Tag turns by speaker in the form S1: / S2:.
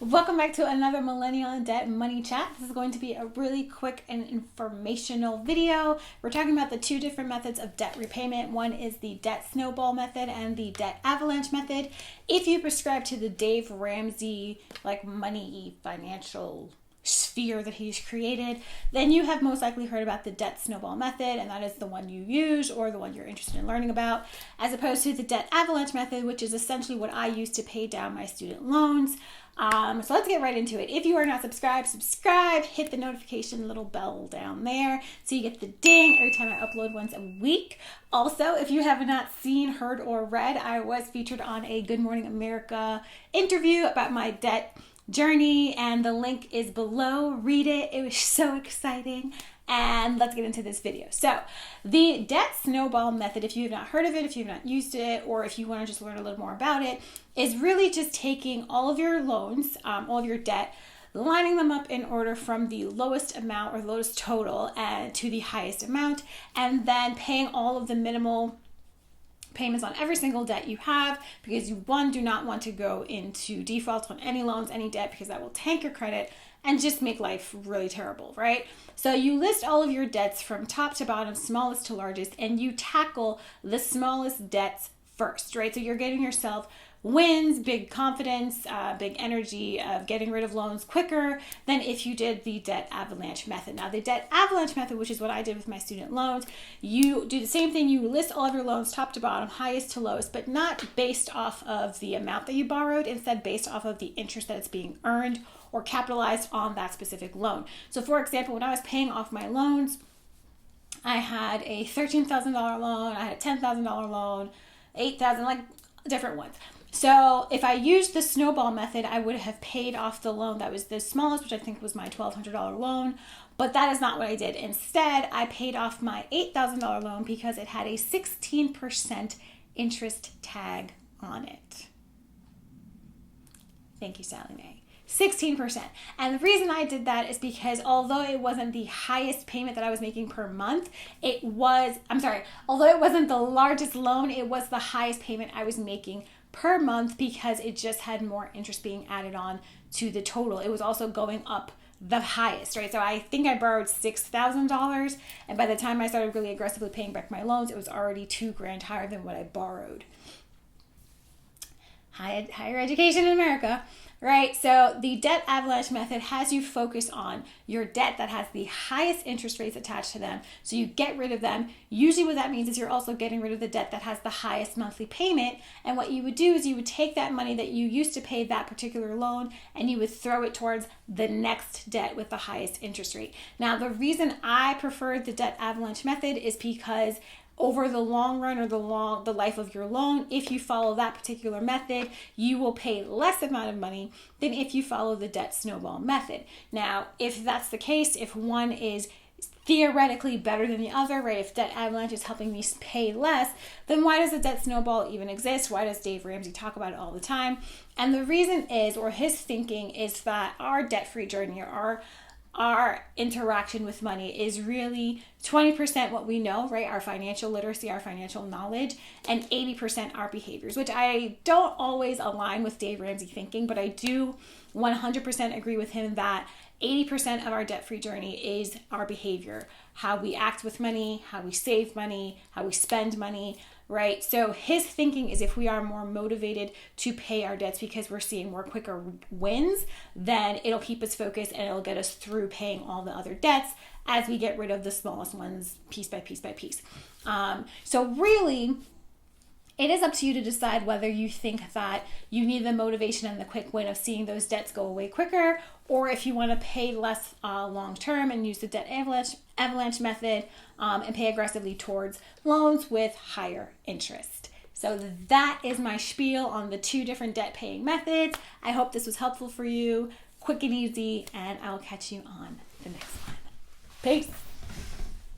S1: Welcome back to another Millennial and Debt Money Chat. This is going to be a really quick and informational video. We're talking about the two different methods of debt repayment. One is the Debt Snowball Method and the Debt Avalanche Method. If you prescribe to the Dave Ramsey, money financial sphere that he's created, then you have most likely heard about the Debt Snowball Method, and that is the one you use or the one you're interested in learning about, as opposed to the Debt Avalanche Method, which is essentially what I use to pay down my student loans. So let's get right into it. If you are not subscribed, subscribe, hit the notification little bell down there so you get the ding every time I upload once a week. Also, if you have not seen, heard, or read, I was featured on a Good Morning America interview about my debt journey, and the link is below. Read it. It was so exciting. And let's get into this video. So the Debt Snowball Method, if you have not heard of it, if you have not used it, or if you want to just learn a little more about it, is really just taking all of your loans, all of your debt, lining them up in order from the lowest amount or lowest total to the highest amount, and then paying all of the minimal payments on every single debt you have, because you, one, do not want to go into default on any loans, any debt, because that will tank your credit and just make life really terrible, right? So you list all of your debts from top to bottom, smallest to largest, and you tackle the smallest debts first, right? So you're getting yourself wins, big confidence, big energy of getting rid of loans quicker than if you did the Debt Avalanche Method. Now, the Debt Avalanche Method, which is what I did with my student loans, you do the same thing. You list all of your loans top to bottom, highest to lowest, but not based off of the amount that you borrowed, instead based off of the interest that is being earned or capitalized on that specific loan. So for example, when I was paying off my loans, I had a $13,000 loan, I had a $10,000 loan, $8,000, different ones. So if I used the snowball method, I would have paid off the loan that was the smallest, which I think was my $1,200 loan, but that is not what I did. Instead, I paid off my $8,000 loan because it had a 16% interest tag on it. Thank you, Sally Mae. 16%. And the reason I did that is because although it wasn't the highest payment that I was making per month, although it wasn't the largest loan, it was the highest payment I was making per month because it just had more interest being added on to the total. It was also going up the highest, right? So I think I borrowed $6,000, and by the time I started really aggressively paying back my loans, it was already $2,000 higher than what I borrowed. Higher education in America, right? So the Debt Avalanche Method has you focus on your debt that has the highest interest rates attached to them. So you get rid of them. Usually what that means is you're also getting rid of the debt that has the highest monthly payment. And what you would do is you would take that money that you used to pay that particular loan and you would throw it towards the next debt with the highest interest rate. Now, the reason I prefer the Debt Avalanche Method is because over the long run or the life of your loan, if you follow that particular method, you will pay less amount of money than if you follow the Debt Snowball Method. Now, if that's the case, if one is theoretically better than the other, right? If Debt Avalanche is helping me pay less, then why does the Debt Snowball even exist? Why does Dave Ramsey talk about it all the time? And the reason is, or his thinking is, that our debt-free journey, or our interaction with money, is really 20% what we know, right? Our financial literacy, our financial knowledge, and 80% our behaviors, which I don't always align with Dave Ramsey thinking, but I do 100% agree with him that 80% of our debt-free journey is our behavior, how we act with money, how we save money, how we spend money, right? So his thinking is if we are more motivated to pay our debts because we're seeing more quicker wins, then it'll keep us focused and it'll get us through paying all the other debts as we get rid of the smallest ones piece by piece by piece. So really, it is up to you to decide whether you think that you need the motivation and the quick win of seeing those debts go away quicker, or if you want to pay less long term and use the Debt Avalanche Method and pay aggressively towards loans with higher interest. So that is my spiel on the two different debt paying methods. I hope this was helpful for you, quick and easy, and I'll catch you on the next one. Peace.